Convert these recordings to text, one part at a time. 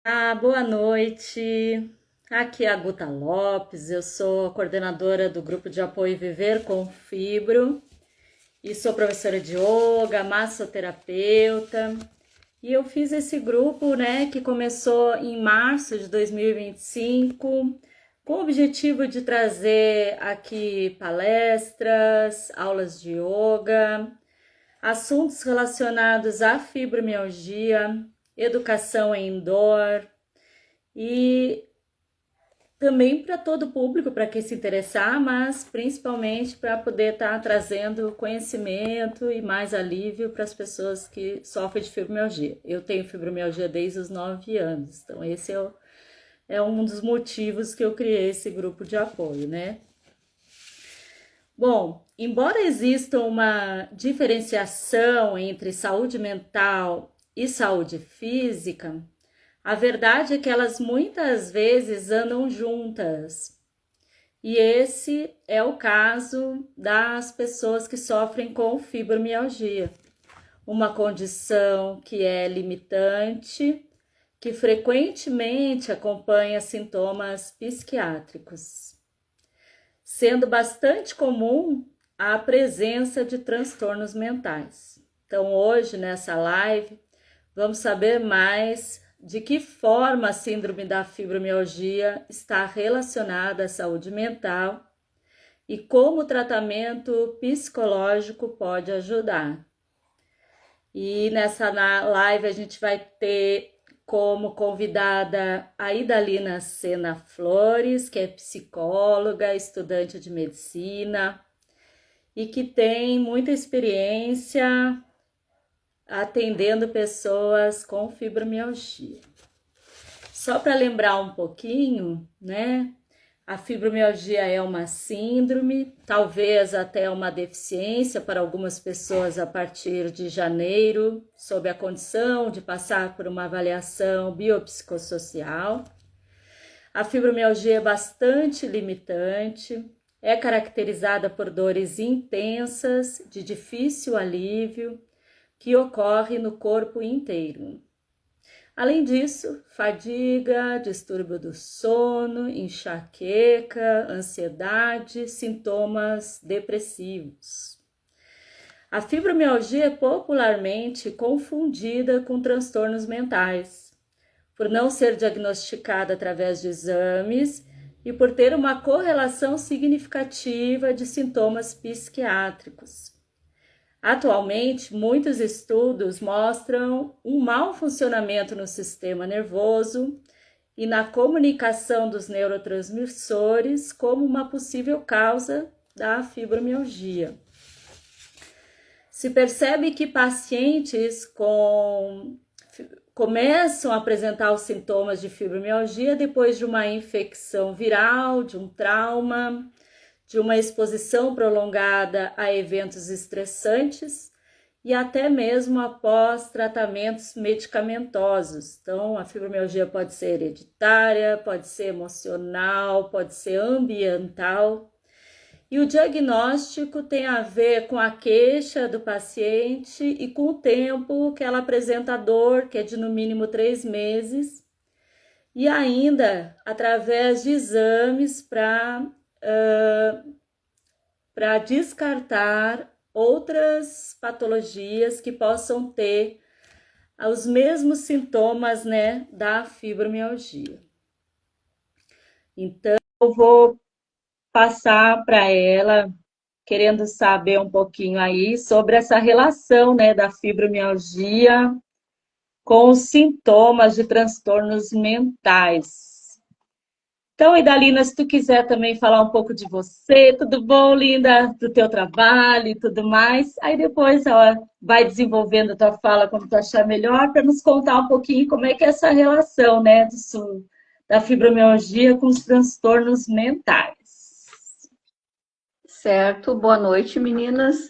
Boa noite. Aqui é a Guta Lopes, eu sou coordenadora do grupo de apoio Viver com Fibro e sou professora de yoga, massoterapeuta. E eu fiz esse grupo, né, que começou em março de 2025, com o objetivo de trazer aqui palestras, aulas de yoga, assuntos relacionados à fibromialgia, educação em indoor e também para todo o público, para quem se interessar, mas principalmente para poder estar trazendo conhecimento e mais alívio para as pessoas que sofrem de fibromialgia. Eu tenho fibromialgia desde os 9 anos, então esse é um dos motivos que eu criei esse grupo de apoio, né? Bom, embora exista uma diferenciação entre saúde mental e saúde física, a verdade é que elas muitas vezes andam juntas. E esse é o caso das pessoas que sofrem com fibromialgia, uma condição que é limitante, que frequentemente acompanha sintomas psiquiátricos, sendo bastante comum a presença de transtornos mentais. Então, hoje, nessa live, vamos saber mais de que forma a síndrome da fibromialgia está relacionada à saúde mental e como o tratamento psicológico pode ajudar. E nessa live a gente vai ter como convidada a Idalina Sena Flores, que é psicóloga, estudante de medicina e que tem muita experiência atendendo pessoas com fibromialgia. Só para lembrar um pouquinho, né? A fibromialgia é uma síndrome, talvez até uma deficiência para algumas pessoas a partir de janeiro, sob a condição de passar por uma avaliação biopsicossocial. A fibromialgia é bastante limitante, é caracterizada por dores intensas, de difícil alívio, que ocorre no corpo inteiro. Além disso, fadiga, distúrbio do sono, enxaqueca, ansiedade, sintomas depressivos. A fibromialgia é popularmente confundida com transtornos mentais, por não ser diagnosticada através de exames e por ter uma correlação significativa de sintomas psiquiátricos. Atualmente, muitos estudos mostram um mau funcionamento no sistema nervoso e na comunicação dos neurotransmissores como uma possível causa da fibromialgia. Se percebe que pacientes começam a apresentar os sintomas de fibromialgia depois de uma infecção viral, de um trauma, de uma exposição prolongada a eventos estressantes e até mesmo após tratamentos medicamentosos. Então, a fibromialgia pode ser hereditária, pode ser emocional, pode ser ambiental. E o diagnóstico tem a ver com a queixa do paciente e com o tempo que ela apresenta a dor, que é de no mínimo 3 meses, e ainda através de exames para descartar outras patologias que possam ter os mesmos sintomas, né, da fibromialgia. Então, eu vou passar para ela, querendo saber um pouquinho aí sobre essa relação, né, da fibromialgia com os sintomas de transtornos mentais. Então, Idalina, se tu quiser também falar um pouco de você, tudo bom, linda? Do teu trabalho e tudo mais. Aí depois ela vai desenvolvendo a tua fala como tu achar melhor, para nos contar um pouquinho como é que é essa relação, né, da fibromialgia com os transtornos mentais. Certo, boa noite, meninas.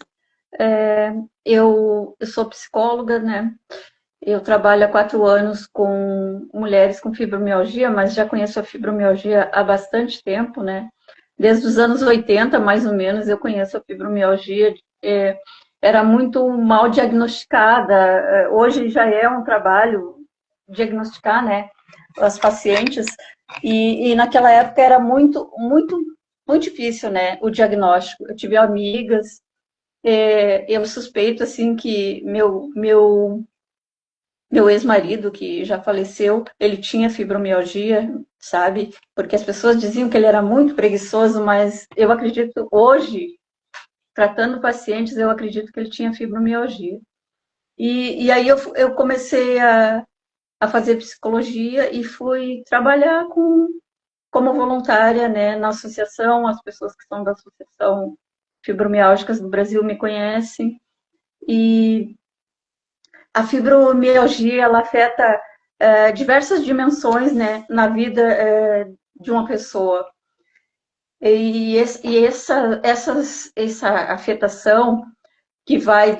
Eu sou psicóloga, né? Eu trabalho há 4 anos com mulheres com fibromialgia, mas já conheço a fibromialgia há bastante tempo, né? Desde os anos 80, mais ou menos, eu conheço a fibromialgia. Era muito mal diagnosticada. Hoje já é um trabalho diagnosticar, né? as pacientes, e naquela época era muito, muito, muito difícil, né, o diagnóstico. Eu tive amigas, eu suspeito, assim, que meu ex-marido, que já faleceu, ele tinha fibromialgia, sabe? Porque as pessoas diziam que ele era muito preguiçoso, mas eu acredito, hoje, tratando pacientes, eu acredito que ele tinha fibromialgia. E aí eu comecei a fazer psicologia e fui trabalhar como voluntária, né, na associação. As pessoas que são da Associação Fibromialgicas do Brasil me conhecem. E a fibromialgia, ela afeta diversas dimensões, né, na vida de uma pessoa. E essa afetação que vai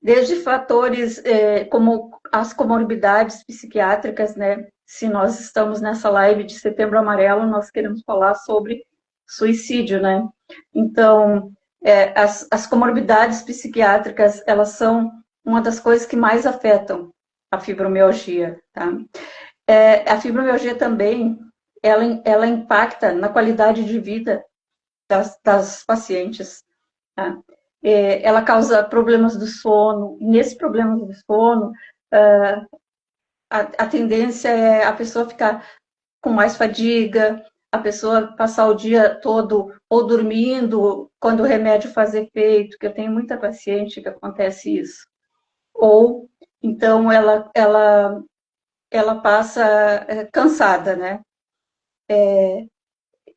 desde fatores como as comorbidades psiquiátricas, né? Se nós estamos nessa live de Setembro Amarelo, nós queremos falar sobre suicídio, né? Então, as comorbidades psiquiátricas, elas são uma das coisas que mais afetam a fibromialgia, tá? A fibromialgia também, ela impacta na qualidade de vida das pacientes, tá? Ela causa problemas do sono. Nesse problema do sono, a tendência é a pessoa ficar com mais fadiga, a pessoa passar o dia todo ou dormindo quando o remédio faz efeito, que eu tenho muita paciente que acontece isso. Ou, então, ela passa cansada, né?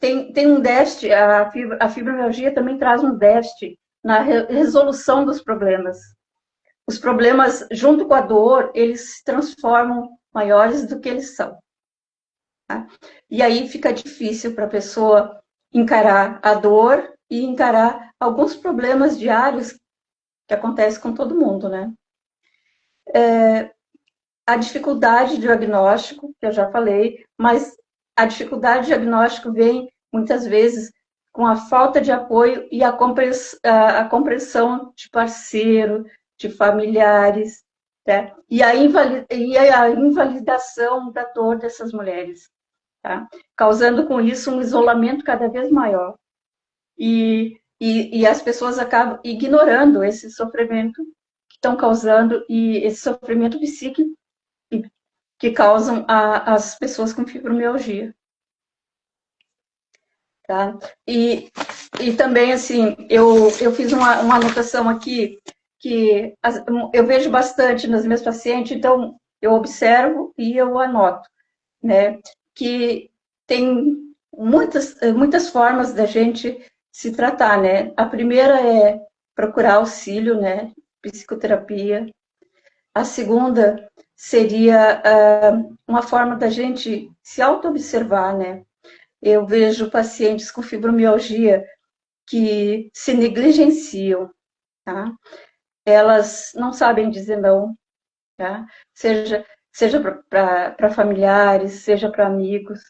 Tem um déficit, a fibromialgia também traz um déficit na resolução dos problemas. Os problemas, junto com a dor, eles se transformam maiores do que eles são. Tá? E aí fica difícil para a pessoa encarar a dor e encarar alguns problemas diários que acontecem com todo mundo, né? A dificuldade de diagnóstico, que eu já falei, mas a dificuldade de diagnóstico vem, muitas vezes, com a falta de apoio e a compreensão de parceiro, de familiares, né? E a invalidação da dor dessas mulheres, tá? Causando com isso um isolamento cada vez maior. E as pessoas acabam ignorando esse sofrimento que estão causando, e esse sofrimento psíquico que causam as pessoas com fibromialgia. Tá? E também, assim, eu fiz uma anotação aqui que eu vejo bastante nas minhas pacientes, então eu observo e eu anoto, né? Que tem muitas formas da gente se tratar, né? A primeira é procurar auxílio, né? Psicoterapia. A segunda seria uma forma da gente se auto-observar, né? Eu vejo pacientes com fibromialgia que se negligenciam, tá? Elas não sabem dizer não, tá? Seja para familiares, seja para amigos.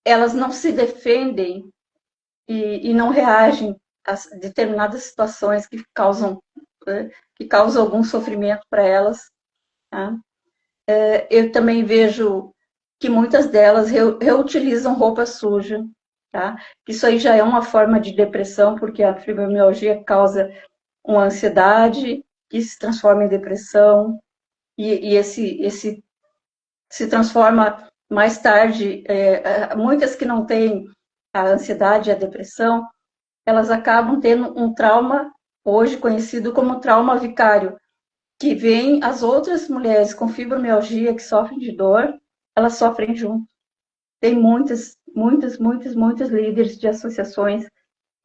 Elas não se defendem e não reagem a determinadas situações que causam algum sofrimento para elas, tá? Eu também vejo que muitas delas reutilizam roupa suja, tá? Isso aí já é uma forma de depressão, porque a fibromialgia causa uma ansiedade que se transforma em depressão, e esse se transforma mais tarde. Muitas que não têm a ansiedade e a depressão, elas acabam tendo um trauma, hoje conhecido como trauma vicário, que vem as outras mulheres com fibromialgia que sofrem de dor, elas sofrem junto. Tem muitas líderes de associações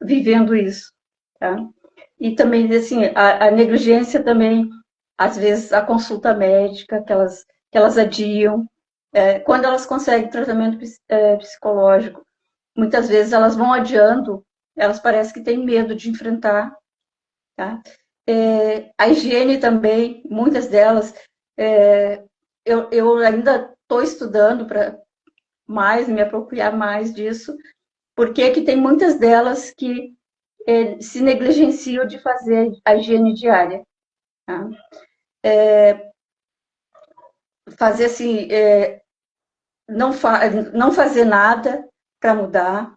vivendo isso, tá? E também, assim, a negligência também, às vezes, a consulta médica, que elas adiam. Quando elas conseguem tratamento psicológico, muitas vezes elas vão adiando, elas parecem que têm medo de enfrentar, tá? A higiene também, muitas delas, eu ainda estou estudando para me apropriar mais disso, porque que tem muitas delas que se negligenciam de fazer a higiene diária. Tá? fazer assim, não fazer nada para mudar,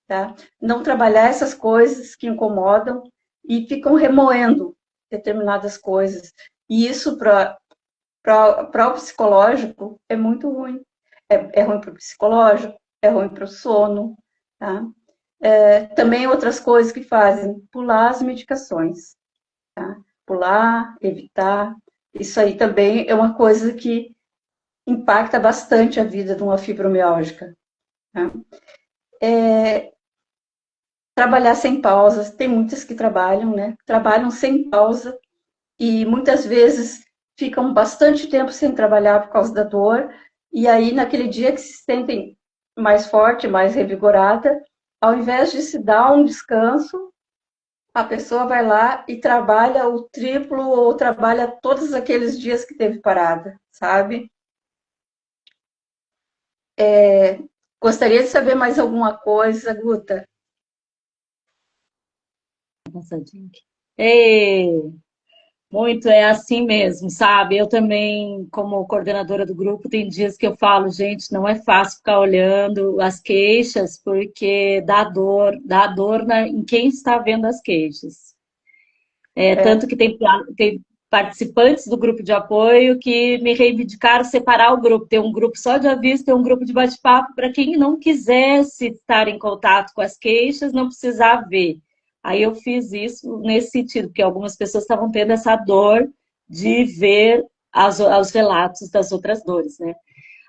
tá? Não trabalhar essas coisas que incomodam e ficam remoendo determinadas coisas. E isso para o psicológico é muito ruim. É ruim para o psicológico, é ruim para o sono, tá? Também outras coisas que fazem, pular as medicações, tá? Pular, evitar. Isso aí também é uma coisa que impacta bastante a vida de uma fibromialgica. Tá? Trabalhar sem pausas, tem muitas que trabalham, né? Trabalham sem pausa e muitas vezes ficam bastante tempo sem trabalhar por causa da dor, e aí naquele dia que se sentem mais forte, mais revigorada, ao invés de se dar um descanso, a pessoa vai lá e trabalha o triplo ou trabalha todos aqueles dias que teve parada, sabe? Gostaria de saber mais alguma coisa, Guta? Passadinha aqui. Ei, muito é assim mesmo, sabe? Eu também, como coordenadora do grupo, tem dias que eu falo, gente, não é fácil ficar olhando as queixas, porque dá dor em quem está vendo as queixas. É, Tanto que tem participantes do grupo de apoio que me reivindicaram separar o grupo, ter um grupo só de aviso, ter um grupo de bate-papo, para quem não quisesse estar em contato com as queixas, não precisar ver. Aí eu fiz isso nesse sentido, porque algumas pessoas estavam tendo essa dor de ver os relatos das outras dores, né?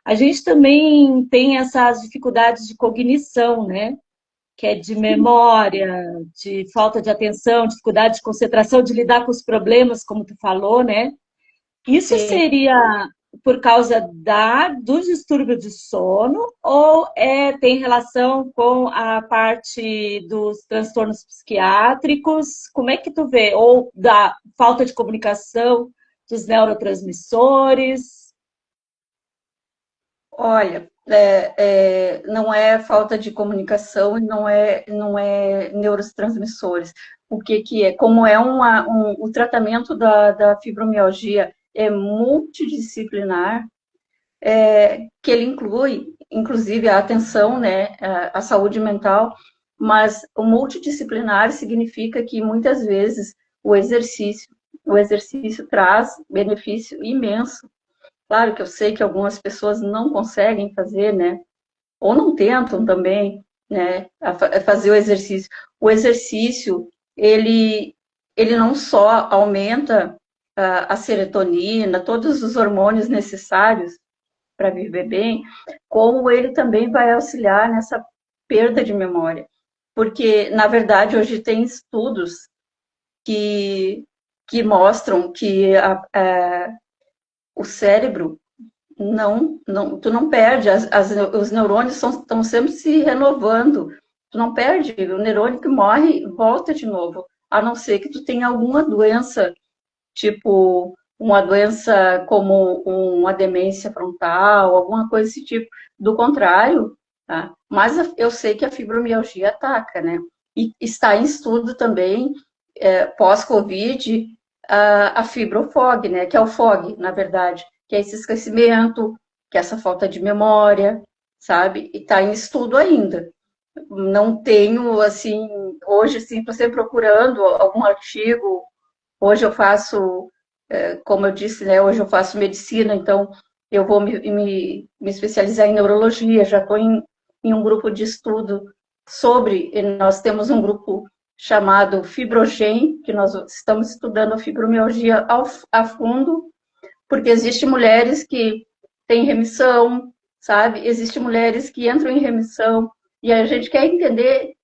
A gente também tem essas dificuldades de cognição, né? Que é de memória, de falta de atenção, dificuldade de concentração, de lidar com os problemas, como tu falou, né? Isso sim. seria por causa do distúrbio de sono ou tem relação com a parte dos transtornos psiquiátricos? Como é que tu vê? Ou da falta de comunicação dos neurotransmissores? Olha, não é falta de comunicação e não é neurotransmissores. O que que é? Como é o tratamento da fibromialgia é multidisciplinar, que ele inclui, inclusive, a atenção, né, a saúde mental, mas o multidisciplinar significa que muitas vezes o exercício traz benefício imenso. Claro que eu sei que algumas pessoas não conseguem fazer, né? Ou não tentam também, né? A fazer o exercício. O exercício, ele não só aumenta a serotonina, todos os hormônios necessários para viver bem, como ele também vai auxiliar nessa perda de memória. Porque, na verdade, hoje tem estudos que, que mostram que o cérebro tu não perde, os neurônios estão sempre se renovando, tu não perde, o neurônio que morre volta de novo, a não ser que tu tenha alguma doença, tipo uma doença como uma demência frontal, alguma coisa desse tipo, do contrário, tá? Mas eu sei que a fibromialgia ataca, né? E está em estudo também, pós-Covid, a fibrofog, né? Que é o FOG, na verdade, que é esse esquecimento, que é essa falta de memória, sabe? E está em estudo ainda. Não tenho, assim, hoje, assim, estou sempre procurando algum artigo. Hoje eu faço, como eu disse, né? Hoje eu faço medicina, então eu vou me especializar em neurologia. Já estou em um grupo de estudo nós temos um grupo chamado Fibrogen, que nós estamos estudando a fibromialgia a fundo, porque existem mulheres que têm remissão, sabe? Existem mulheres que entram em remissão, e a gente quer entender,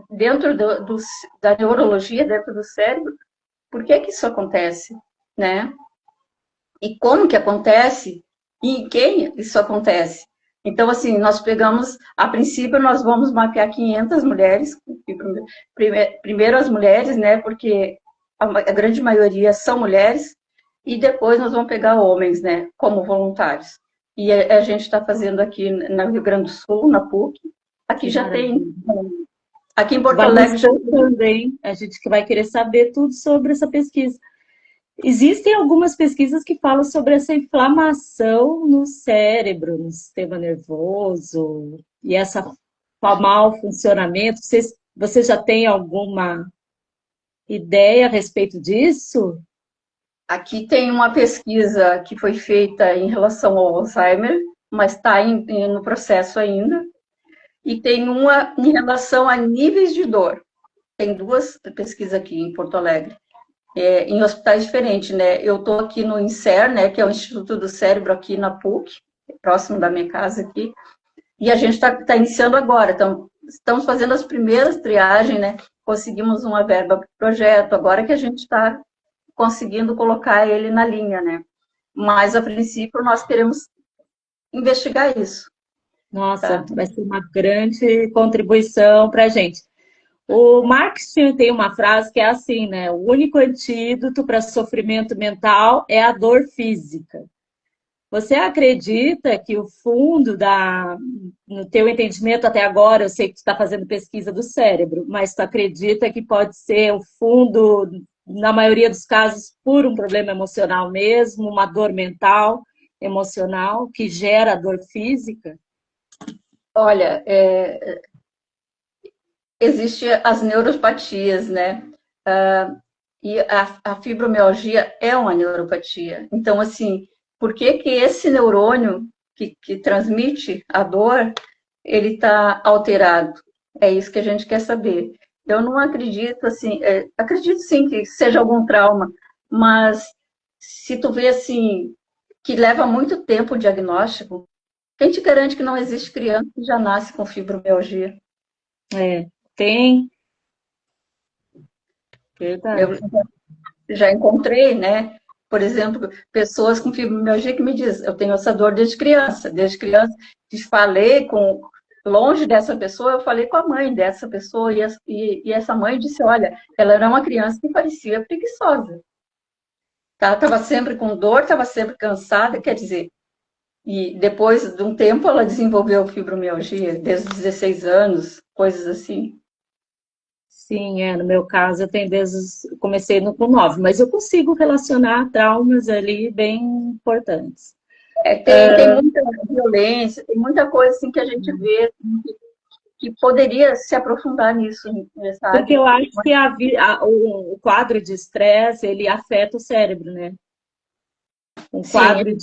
dentro da neurologia, dentro do cérebro, por que que isso acontece, né? E como que acontece, e em quem isso acontece. Então, assim, nós pegamos, a princípio, nós vamos mapear 500 mulheres, primeiro as mulheres, né, porque a grande maioria são mulheres, e depois nós vamos pegar homens, né, como voluntários. E a gente está fazendo aqui no Rio Grande do Sul, na PUC, aqui Que já tem, maravilha. aqui em Tu Porto vai nos Alegre já tem. contando, hein? A gente que vai querer saber tudo sobre essa pesquisa. Existem algumas pesquisas que falam sobre essa inflamação no cérebro, no sistema nervoso, e essa mau funcionamento. Você já tem alguma ideia a respeito disso? Aqui tem uma pesquisa que foi feita em relação ao Alzheimer, mas está no processo ainda, e tem uma em relação a níveis de dor. Tem duas pesquisas aqui em Porto Alegre, em hospitais diferentes, né? Eu estou aqui no INSER, né, que é o Instituto do Cérebro aqui na PUC, próximo da minha casa aqui, e a gente está iniciando agora, então estamos fazendo as primeiras triagens, né? Conseguimos uma verba para o projeto, agora que a gente está conseguindo colocar ele na linha, né? Mas, a princípio, nós queremos investigar isso. Nossa, Tá? vai ser uma grande contribuição para a gente. O Marx tem uma frase que é assim, né? O único antídoto para sofrimento mental é a dor física. Você acredita que o fundo no teu entendimento até agora, eu sei que tu está fazendo pesquisa do cérebro, mas tu acredita que pode ser o fundo, na maioria dos casos, por um problema emocional mesmo, uma dor mental, emocional, que gera a dor física? Olha, existem as neuropatias, né? E a fibromialgia é uma neuropatia. Então, assim, por que que esse neurônio que transmite a dor, ele está alterado? É isso que a gente quer saber. Eu não acredito, assim, acredito sim que seja algum trauma, mas se tu vê, assim, que leva muito tempo o diagnóstico, quem te garante que não existe criança que já nasce com fibromialgia? É, tem, Eu verdade. já encontrei, né? Por exemplo, pessoas com fibromialgia que me dizem, eu tenho essa dor desde criança, que falei com, longe dessa pessoa, eu falei com a mãe dessa pessoa, e essa mãe disse, olha, ela era uma criança que parecia preguiçosa, tá? Estava sempre com dor, estava sempre cansada, quer dizer, e depois de um tempo ela desenvolveu fibromialgia, desde os 16 anos, coisas assim. Sim, no meu caso eu tenho comecei no com 9, mas eu consigo relacionar traumas ali bem importantes. Tem muita violência, tem muita coisa assim que a gente vê que poderia se aprofundar nisso, Porque sabe? eu acho que o quadro de estresse, ele afeta o cérebro, né? Um Sim, quadro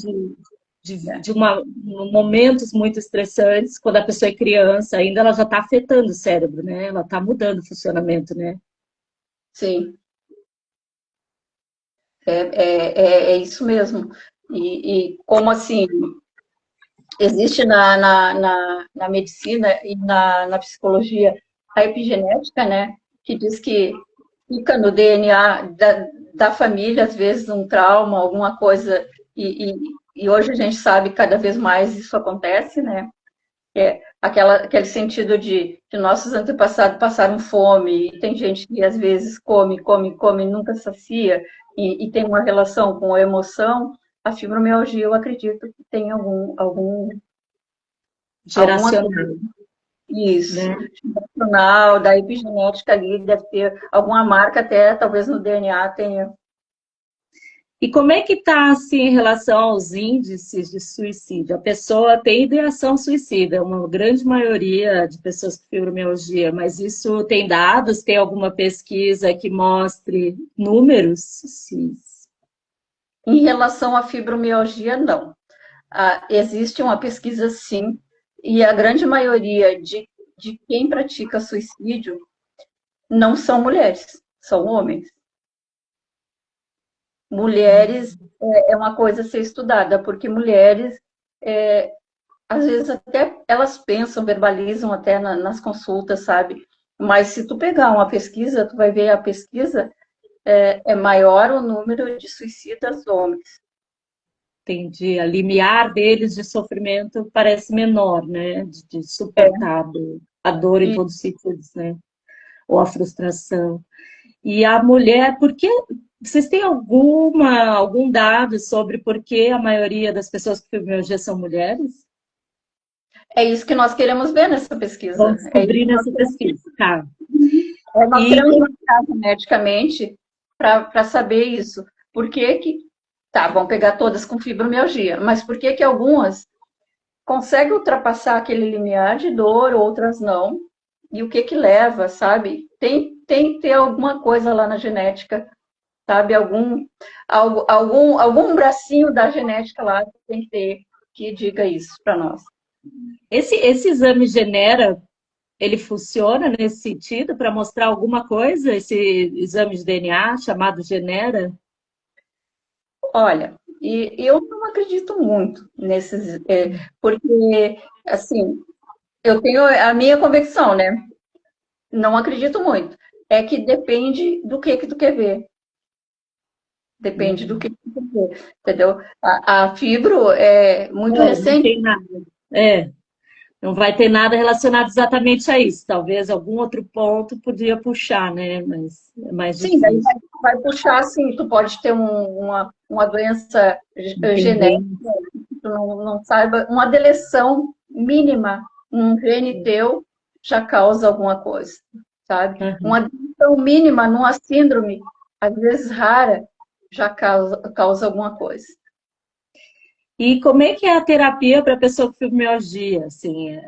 momentos muito estressantes, quando a pessoa é criança ainda, ela já está afetando o cérebro, né? Ela está mudando o funcionamento, né? sim, é isso mesmo. E como assim, existe na medicina e na psicologia a epigenética, né? Que diz que fica no DNA da família, às vezes, um trauma, alguma coisa, e hoje a gente sabe que cada vez mais isso acontece, né? Aquele sentido de que nossos antepassados passaram fome, e tem gente que às vezes come, come, come, nunca sacia, e tem uma relação com a emoção, a fibromialgia eu acredito que tem alguma coisa, Geracional, isso, né? emocional, da epigenética ali, deve ter alguma marca até, talvez no DNA tenha. E como é que está assim em relação aos índices de suicídio? A pessoa tem ideação suicida, uma grande maioria de pessoas com fibromialgia, mas isso tem dados, tem alguma pesquisa que mostre números? Sim. Em relação à fibromialgia, não. Existe uma pesquisa, sim, e a grande maioria de quem pratica suicídio não são mulheres, são homens. Mulheres é uma coisa a ser estudada, porque mulheres, às vezes até elas pensam, verbalizam até nas consultas, sabe? Mas se tu pegar uma pesquisa, tu vai ver a pesquisa, é maior o número de suicidas homens. Entendi. A limiar deles de sofrimento parece menor, né? De suportar a dor em E todos os sentidos, né? Ou a frustração. E a mulher, por que vocês têm algum dado sobre por que a maioria das pessoas com fibromialgia são mulheres? é isso que nós queremos ver nessa Vão pesquisa. É isso descobrir que nós nessa queremos. pesquisa, tá? Nós E queremos investigar geneticamente para saber isso. Por que que... Tá, vamos pegar todas com fibromialgia, mas por que que algumas conseguem ultrapassar aquele limiar de dor, outras não? E o que que leva, sabe? Tem que ter alguma coisa lá na genética, sabe? Algum bracinho da genética lá que tem que ter que diga isso para nós. Esse exame Genera, ele funciona nesse sentido para mostrar alguma coisa? Esse exame de DNA chamado Genera? Olha, e eu não acredito muito nesses, porque, assim, eu tenho a minha convicção, né? Não acredito muito. É que depende do que tu quer ver. Depende do que tu quer ver, entendeu? A fibro é muito Não recente. tem nada. É, não vai ter nada relacionado exatamente a isso. Talvez algum outro ponto podia puxar, né? Mas é mais Sim, daí difícil. vai puxar, assim, tu pode ter uma doença genética, Entender. que tu não saiba, uma deleção mínima, um gene teu já causa alguma coisa, sabe? Uma deleção mínima numa síndrome, às vezes rara, já causa alguma coisa. E como é que é a terapia para a pessoa com fibromialgia? Assim,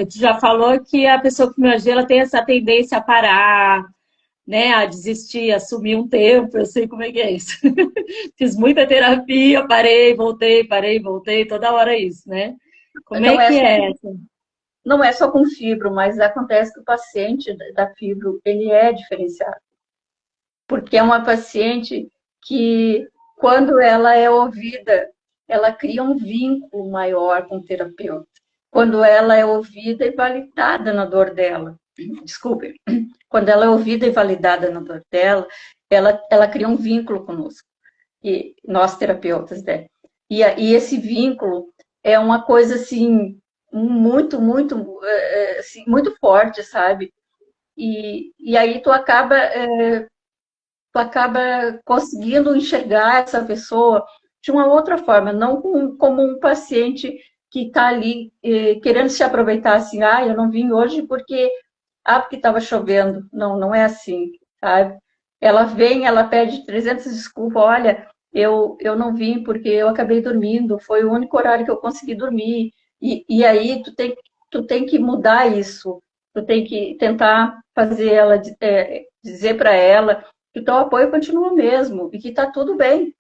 tu já falou que a pessoa com fibromialgia ela tem essa tendência a parar, né, a desistir, a sumir um tempo. Eu sei como é que é isso. Fiz muita terapia, parei, voltei, toda hora é isso, né? Como é Não é que só, é? não é só com fibro, mas acontece que o paciente da fibro, ele é diferenciado. Porque é uma paciente que, quando ela é ouvida, ela cria um vínculo maior com o terapeuta. Quando ela é ouvida e validada na dor dela, desculpe, quando ela é ouvida e validada na dor dela, ela cria um vínculo conosco, e nós terapeutas, né? E esse vínculo é uma coisa assim assim, muito forte, sabe? E aí tu acaba conseguindo enxergar essa pessoa de uma outra forma, não como um paciente que está ali querendo se aproveitar assim, eu não vim hoje porque estava chovendo. Não, não é assim, sabe? Ela vem, ela pede 300 desculpas, olha, eu não vim porque eu acabei dormindo, foi o único horário que eu consegui dormir. E aí tu tem que mudar isso, tu tem que tentar fazer ela, dizer para ela que o teu apoio continua o mesmo e que está tudo bem,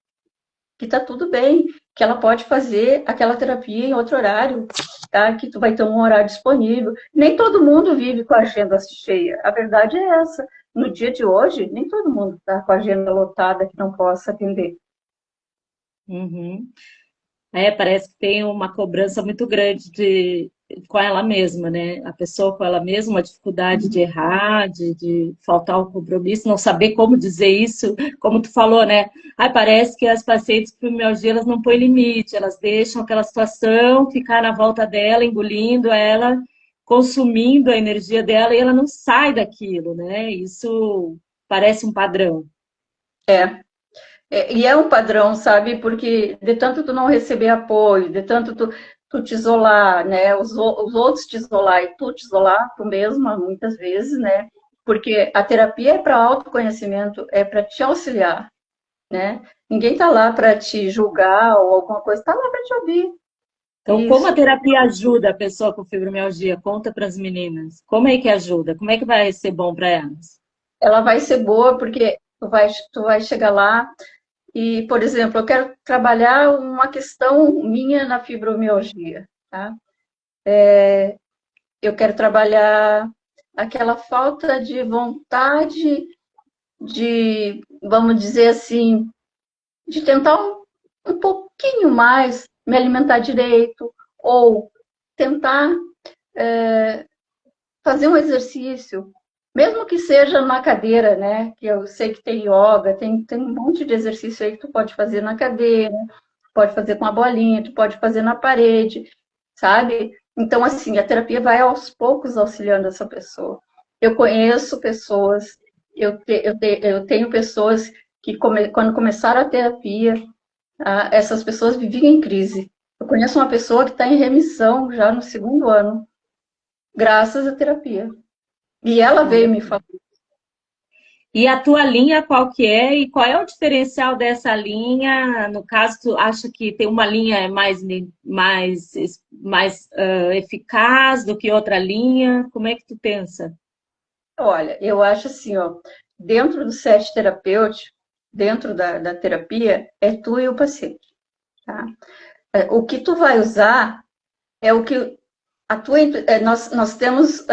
que está tudo bem, que ela pode fazer aquela terapia em outro horário, tá? Que tu vai ter um horário disponível. Nem todo mundo vive com a agenda cheia. A verdade é essa. No dia de hoje, nem todo mundo está com a agenda lotada que não possa atender. Uhum. Parece que tem uma cobrança muito grande com ela mesma, né? A pessoa com ela mesma, uma dificuldade de errar, de faltar o compromisso, não saber como dizer isso, como tu falou, né? Parece que as pacientes com fibromialgia, elas não põem limite, elas deixam aquela situação ficar na volta dela, engolindo ela, consumindo a energia dela e ela não sai daquilo, né? Isso parece um padrão. É, e é um padrão, sabe? Porque de tanto tu não receber apoio, de tanto tu te isolar, né? Os outros te isolar e tu te isolar tu mesma, muitas vezes, né? Porque a terapia é para autoconhecimento, é para te auxiliar, né? Ninguém tá lá para te julgar ou alguma coisa, tá lá para te ouvir. Então, como a Isso. terapia ajuda a pessoa com fibromialgia? Conta para as meninas. Como é que ajuda? Como é que vai ser bom para elas? Ela vai ser boa porque tu vai chegar lá e, por exemplo, eu quero trabalhar uma questão minha na fibromialgia, tá? Eu quero trabalhar aquela falta de vontade vamos dizer assim, de tentar um pouquinho mais me alimentar direito, ou tentar fazer um exercício, mesmo que seja na cadeira, né? Que eu sei que tem yoga, tem um monte de exercício aí que tu pode fazer na cadeira, pode fazer com a bolinha, tu pode fazer na parede, sabe? Então, assim, a terapia vai aos poucos auxiliando essa pessoa. Eu conheço pessoas, eu tenho pessoas que, quando começaram a terapia, essas pessoas viviam em crise. Eu conheço uma pessoa que está em remissão já no segundo ano, graças à terapia. E ela veio Olha, me falar. E a tua linha qual que é e qual é o diferencial dessa linha? No caso, tu acha que tem uma linha mais eficaz do que outra linha? Como é que tu pensa? Olha, eu acho assim, ó, dentro do set terapêutico, dentro da terapia, é tu e o paciente, tá? O que tu vai usar é o que nós temos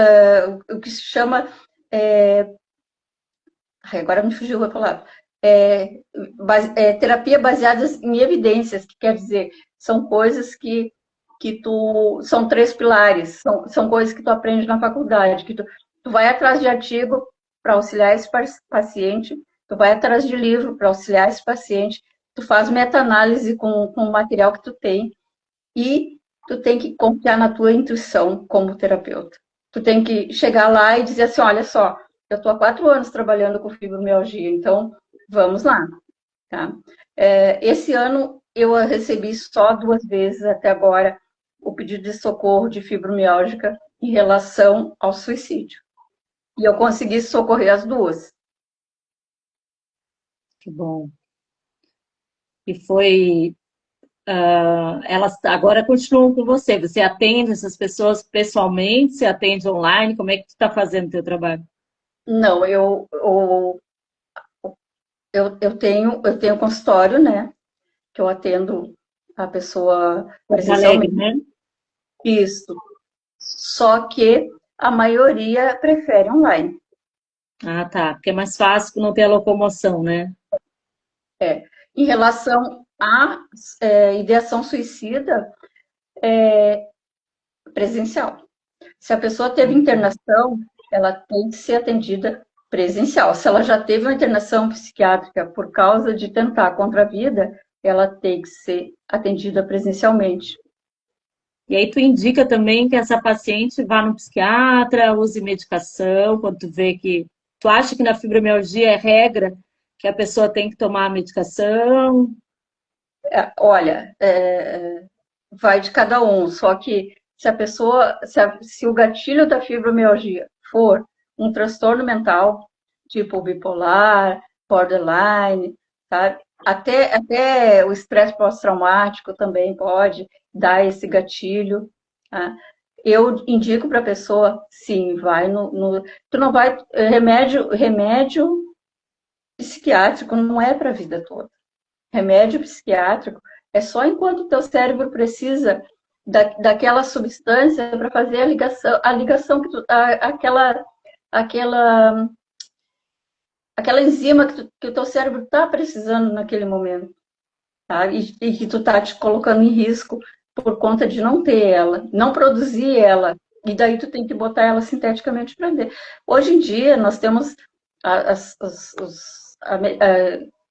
o que se chama, é, agora me fugiu a palavra, é, terapia baseada em evidências, que quer dizer, são coisas são três pilares, são coisas que tu aprende na faculdade, tu vai atrás de artigo para auxiliar esse paciente, tu vai atrás de livro para auxiliar esse paciente, tu faz meta-análise com o material que tu tem, e tu tem que confiar na tua intuição como terapeuta. Tu tem que chegar lá e dizer assim, olha só, eu estou há 4 anos trabalhando com fibromialgia, então vamos lá, tá? Esse ano eu recebi só 2 vezes até agora o pedido de socorro de fibromialgica em relação ao suicídio. E eu consegui socorrer as duas. Que bom. E foi. Elas agora continuam com você. Você atende essas pessoas pessoalmente? Você atende online? Como é que tu está fazendo o teu trabalho? Não, eu tenho consultório, né? Que eu atendo a pessoa Porto Alegre, presencialmente. né? Isso. Só que a maioria prefere online. Ah, tá. Porque é mais fácil que não ter a locomoção, né? É. Em relação à ideação suicida, presencial. Se a pessoa teve internação, ela tem que ser atendida presencial. Se ela já teve uma internação psiquiátrica por causa de tentar contra a vida, ela tem que ser atendida presencialmente. E aí tu indica também que essa paciente vá no psiquiatra, use medicação, quando tu vê que tu acha que na fibromialgia é regra que a pessoa tem que tomar a medicação. Olha, vai de cada um, só que se a pessoa, se o gatilho da fibromialgia for um transtorno mental, tipo bipolar, borderline, sabe? Até o estresse pós-traumático também pode dar esse gatilho, tá? Eu indico para a pessoa, sim, vai tu não vai, remédio psiquiátrico não é para a vida toda. Remédio psiquiátrico é só enquanto o teu cérebro precisa daquela substância para fazer a ligação aquela, aquela enzima que o teu cérebro está precisando naquele momento, tá? E que tu tá te colocando em risco por conta de não ter ela, não produzir ela, e daí tu tem que botar ela sinteticamente para ver. Hoje em dia nós temos as, as, os, a, a,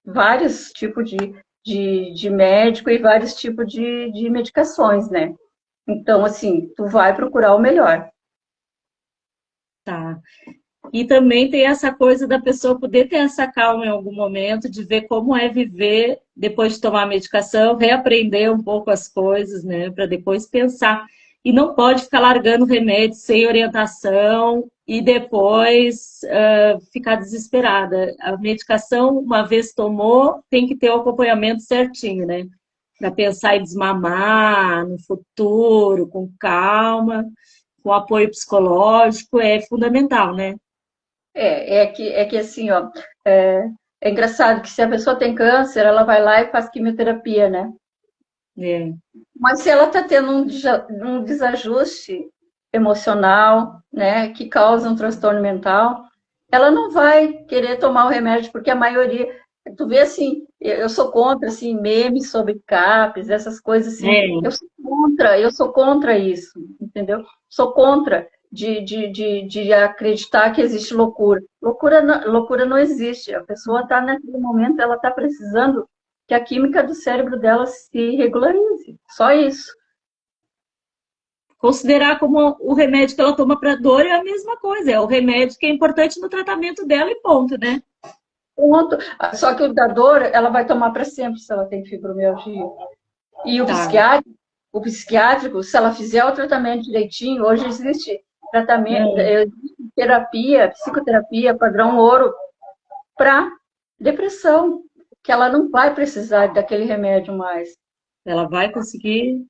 vários tipos de médico e vários tipos de medicações, né? Então, assim, tu vai procurar o melhor. Tá. E também tem essa coisa da pessoa poder ter essa calma em algum momento, de ver como é viver depois de tomar a medicação, reaprender um pouco as coisas, né, para depois pensar. E não pode ficar largando remédio sem orientação e depois ficar desesperada. A medicação, uma vez tomou, tem que ter o acompanhamento certinho, né? Para pensar em desmamar no futuro, com calma, com apoio psicológico, é fundamental, né? É que assim, ó, é engraçado que se a pessoa tem câncer, ela vai lá e faz quimioterapia, né? É. Mas se ela está tendo um desajuste emocional, né, que causa um transtorno mental, ela não vai querer tomar o remédio, porque a maioria, tu vê assim, eu sou contra assim memes sobre CAPS, essas coisas assim, É, eu sou contra isso, entendeu? Sou contra de acreditar que existe loucura. Loucura não existe. A pessoa está naquele momento, ela está precisando que a química do cérebro dela se regularize. Só isso. considerar como o remédio que ela toma para dor é a mesma coisa, é o remédio que é importante no tratamento dela e ponto, né? Ponto. Só que o da dor, ela vai tomar para sempre se ela tem fibromialgia. E Tá. o psiquiátrico, se ela fizer o tratamento direitinho, hoje existe tratamento, É. existe terapia, psicoterapia, padrão ouro, para depressão, que ela não vai precisar daquele remédio mais. Ela vai conseguir?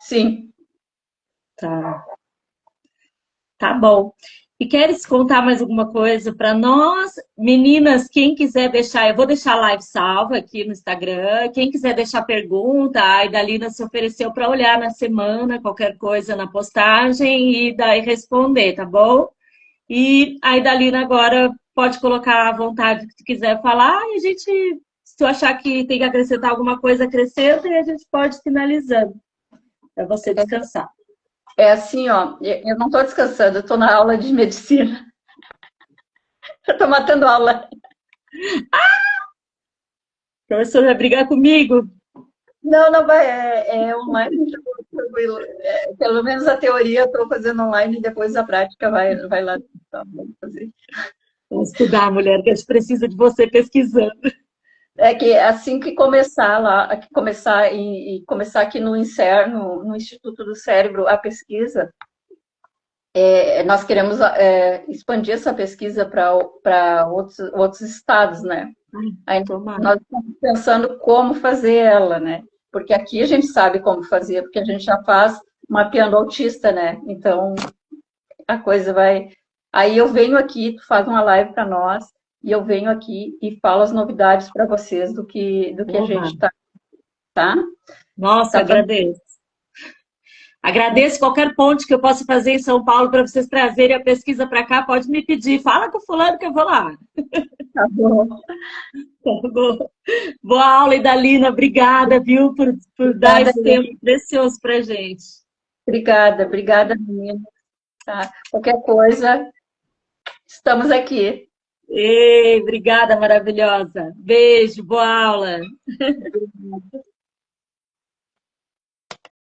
Sim. Tá, tá bom. E queres contar mais alguma coisa para nós? Meninas, quem quiser deixar, eu vou deixar a live salva aqui no Instagram. Quem quiser deixar pergunta, a Idalina se ofereceu para olhar na semana, qualquer coisa na postagem e daí responder, tá bom? E a Idalina agora pode colocar à vontade que tu quiser falar e a gente, se tu achar que tem que acrescentar alguma coisa, acrescenta e a gente pode finalizando, para você descansar. É assim, ó, eu não estou descansando, eu estou na aula de medicina. Eu estou matando aula. O professor vai brigar comigo? Não, não vai, é online, tranquilo. Pelo menos a teoria eu estou fazendo online e depois a prática vai lá. Então, vamos fazer. Vamos estudar, mulher, que a gente precisa de você pesquisando. É que assim que começar lá, que começar e começar aqui no INCER, no Instituto do Cérebro, a pesquisa, nós queremos expandir essa pesquisa para outros estados, né? Aí Tomara. nós estamos pensando como fazer ela, né? Porque aqui a gente sabe como fazer, porque a gente já faz mapeando autista, né? Então a coisa vai. Aí eu venho aqui, tu faz uma live para nós, e eu venho aqui e falo as novidades para vocês do que a Oba. gente está, tá? Nossa, Tá agradeço. Agradeço qualquer ponte que eu possa fazer em São Paulo para vocês trazerem a pesquisa para cá. Pode me pedir. Fala com o fulano que eu vou lá. tá bom. Tá bom. Boa aula, Idalina. Obrigada, viu, por dar Obrigada, esse tempo precioso para gente. obrigada, menina. Tá? Qualquer coisa, estamos aqui. Ei, obrigada, maravilhosa. Beijo, boa aula.